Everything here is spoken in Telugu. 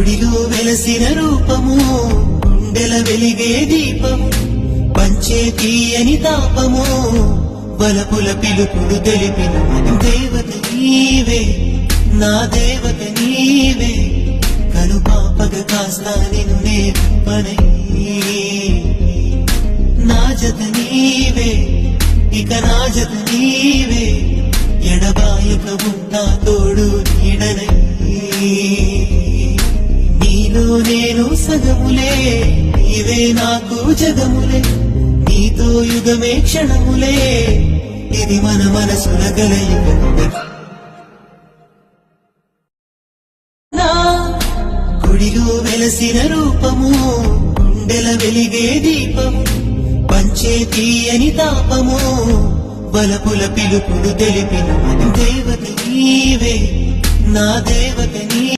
గుడిలో వెలసిన రూపము, గుండెల వెలిగే దీపము, పంచే తీయని తాపము, బలపుల పిలుపుడు తెలిపిన దేవత నీవే, నా దేవత నీవే. కను పాపగ కాస్తా నిన్నే పనై నా జత నీవే, ఇక నా జత నీవే. ఎడబాయక ఉన్నా తోడు నీడనై, నీలో నేను సగములే, నీవే నాకు జగములే. నీతో యుగమే క్షణములే, ఇది మన మనసుల కలయిక. గుడిలో వెలసిన రూపము, గుండెల వెలిగే దీపము, పంచే తీయని తాపము, బలపుల పిలుపుడు తెలిపిన దేవత నీవే, నా దేవత నీ